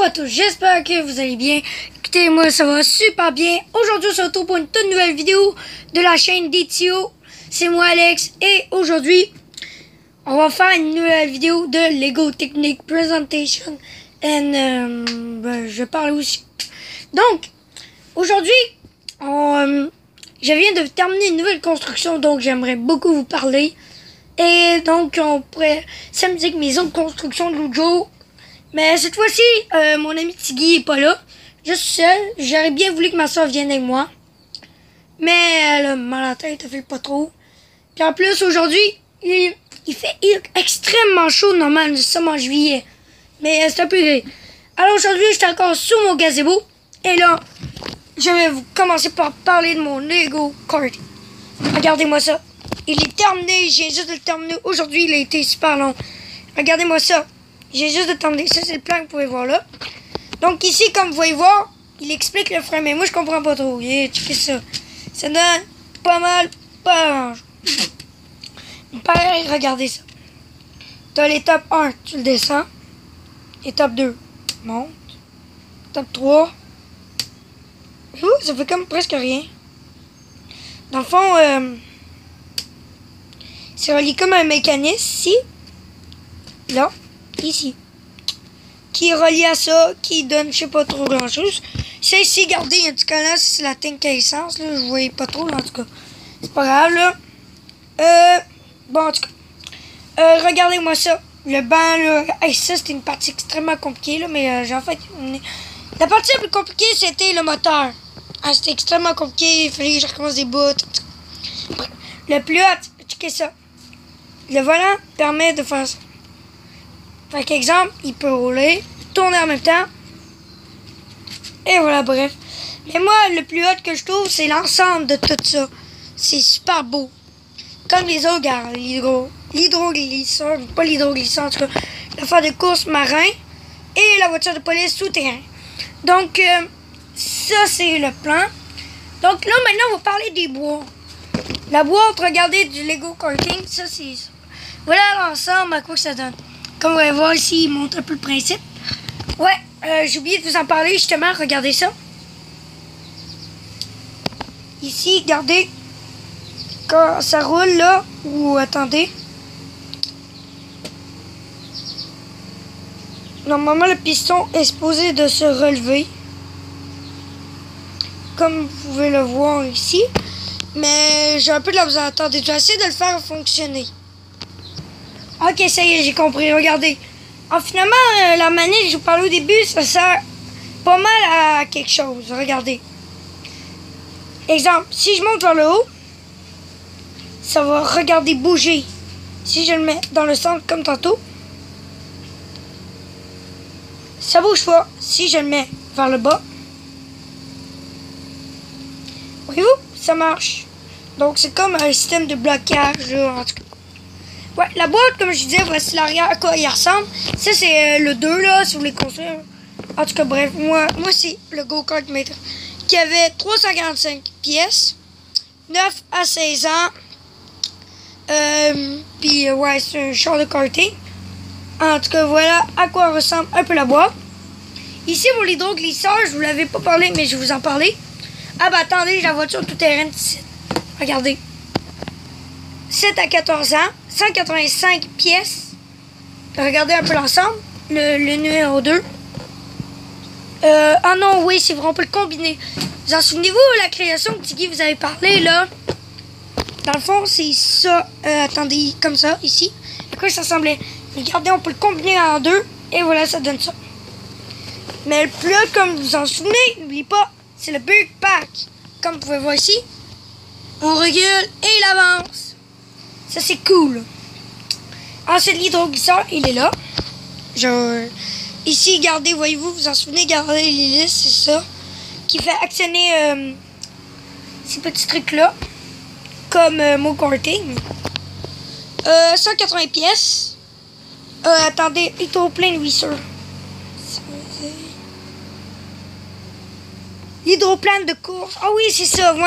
Bonjour à tous, j'espère que vous allez bien. Écoutez, moi ça va super bien. Aujourd'hui on se retrouve pour une toute nouvelle vidéo de la chaîne DTO. C'est moi Alex et aujourd'hui on va faire une nouvelle vidéo de Lego Technic Presentation. Et je parle aussi. Donc, aujourd'hui, je viens de terminer une nouvelle construction, donc j'aimerais beaucoup vous parler. Et donc, on pourrait s'amuser avec mes autres constructions de l'autre jour. Mais cette fois-ci, mon ami Tiggy est pas là. Je suis seul. J'aurais bien voulu que ma soeur vienne avec moi. Mais elle a mal à la tête, elle fait pas trop. Puis en plus, aujourd'hui, il fait extrêmement chaud, normal, nous sommes en juillet. Mais c'est un peu gris. Alors aujourd'hui, je suis encore sous mon gazebo. Et là, je vais vous commencer par parler de mon Lego Kart. Regardez-moi ça. Il est terminé, j'ai juste de le terminer. Aujourd'hui, il a été super long. Regardez-moi ça. J'ai juste de terminer. Ça, c'est le plan que vous pouvez voir là. Donc ici, comme vous pouvez voir, il explique le frein. Mais moi, je comprends pas trop. Checkez ça. Ça donne pas mal, pas pareil, regardez ça. Tu as l'étape 1, tu le descends. Étape 2, monte. Étape 3. Ça fait comme presque rien. Dans le fond, c'est relié comme un mécanisme ici. Là, ici. Qui est relié à ça, qui donne je sais pas trop grand chose. C'est ici, regardez, il y a un petit collant, c'est la tank à essence, là. Je voyais pas trop, là, en tout cas. C'est pas grave, là. Bon, en tout cas. Regardez-moi ça. Le banc, là. Hey, ça, c'était une partie extrêmement compliquée, là, mais j'ai en fait. La partie la plus compliquée, c'était le moteur. Ah, c'était extrêmement compliqué. Il fallait que je recommence des bouts. Le plus hot, checkez ça. Le volant permet de faire ça. Fait qu'exemple, il peut rouler, tourner en même temps. Et voilà, bref. Mais moi, le plus hot que je trouve, c'est l'ensemble de tout ça. C'est super beau. Comme les autres, regarde, l'hydroglisseur, pas l'hydroglisseur, en tout cas, l'affaire de course marin et la voiture de police souterrain. Donc, ça, c'est le plan. Donc là, maintenant, on va parler des bois. La boîte, regardez, du Lego Karting, ça, c'est ça. Voilà l'ensemble, à quoi ça donne. Comme vous allez voir ici, il montre un peu le principe. Ouais, j'ai oublié de vous en parler, justement, regardez ça. Ici, regardez, quand ça roule, là, ou attendez. Normalement, le piston est supposé de se relever. Comme vous pouvez le voir ici. Mais j'ai un peu de la misère. Attendez, je vais essayer de le faire fonctionner. Ok, ça y est, j'ai compris. Regardez. Finalement, la manette, je vous parlais au début, ça sert pas mal à quelque chose. Regardez. Exemple, si je monte vers le haut, ça va, regardez, bouger. Si je le mets dans le centre comme tantôt, ça bouge pas. Si je le mets vers le bas, voyez-vous, ça marche. Donc, c'est comme un système de blocage, là, en tout cas. Ouais, la boîte, comme je disais, voici l'arrière, à quoi il ressemble. Ça, c'est le 2, là, si vous voulez construire. En tout cas, bref, moi c'est le Go-Kart Maître qui avait 345 pièces, 9 à 16 ans. Puis, ouais, c'est un char de karting. En tout cas, voilà à quoi ressemble un peu la boîte. Ici, pour l'hydroglisseur, je vous l'avais pas parlé, mais je vais vous en parler. Ah, bah, attendez, la voiture tout-terrain ici. Regardez. 7 à 14 ans, 185 pièces. Regardez un peu l'ensemble. Le numéro 2. Ah non, oui, c'est vrai, on peut le combiner. Vous en souvenez-vous, la création que Tiggy vous avait parlé, là? Dans le fond, c'est ça. Attendez, comme ça, ici. À quoi ça ressemblait? Regardez, on peut le combiner en deux. Et voilà, ça donne ça. Mais le plus, comme vous en souvenez, n'oubliez pas, c'est le Big Pack. Comme vous pouvez voir ici. On recule et il avance. Ça, c'est cool. Ensuite, l'hydroglisseur, il est là. Ici, regardez, voyez-vous, vous en souvenez, regardez l'hélice, c'est ça. Qui fait actionner ces petits trucs-là. Comme mon karting. 180 pièces. Attendez, hydroplane racer. L'hydroplane de course. Ah oui, c'est ça. Ouais.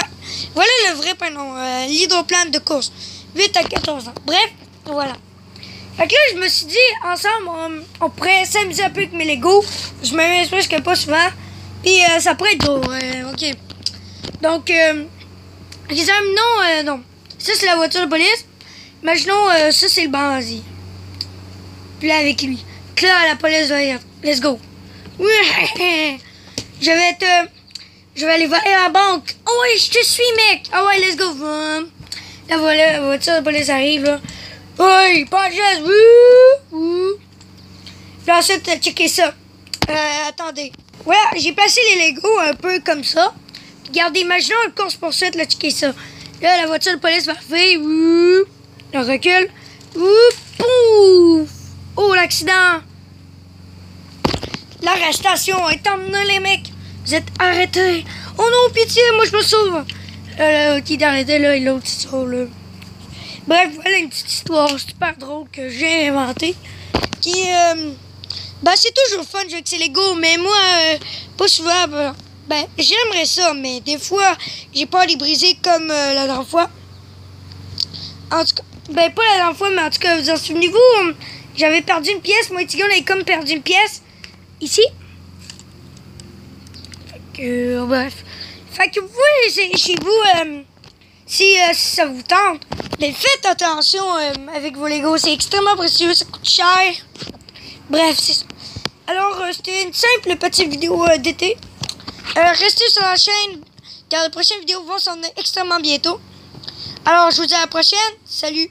Voilà le vrai prénom. L'hydroplane de course. 8 à 14 ans. Bref, voilà. Fait que là, je me suis dit, ensemble, on pourrait s'amuser un peu avec mes Legos. Je m'amuse presque pas souvent. Puis ça pourrait être drôle. OK. Donc, imaginons, non. Ça, c'est la voiture de police. Imaginons, ça, c'est le bandit. Puis là, avec lui. Puis là, la police va dire, let's go. Oui, je vais aller voler la banque. Oh ouais, je te suis, mec. Ah ouais, let's go. Là, voilà, la voiture de police arrive, là. Oui, pas de geste. Puis ensuite, checker ça. Attendez. Ouais, j'ai placé les Legos un peu comme ça. Regardez, imaginons une course-poursuite, là, checker ça. Là, la voiture de police va arriver. Le recul. Pouf! Oh, l'accident! L'arrestation est emmenée, les mecs. Vous êtes arrêtés. Oh non, pitié, moi je me sauve. Qui est arrêté là et l'autre qui sauve là. Bref, voilà une petite histoire super drôle que j'ai inventée. Qui, c'est toujours fun de jouer avec ces Legos, mais moi, pas souvent. J'aimerais ça, mais des fois, j'ai peur de les briser comme la dernière fois. En tout cas, pas la dernière fois, mais en tout cas, vous en souvenez-vous, j'avais perdu une pièce. Moi et Tiggy, on avait comme perdu une pièce. Ici. Bref. Fait que vous voyez chez vous, si ça vous tente, mais faites attention avec vos Legos. C'est extrêmement précieux, ça coûte cher. Bref, c'est ça. Alors, c'était une simple petite vidéo d'été. Restez sur la chaîne, car les prochaines vidéos vont s'en venir extrêmement bientôt. Alors, je vous dis à la prochaine. Salut!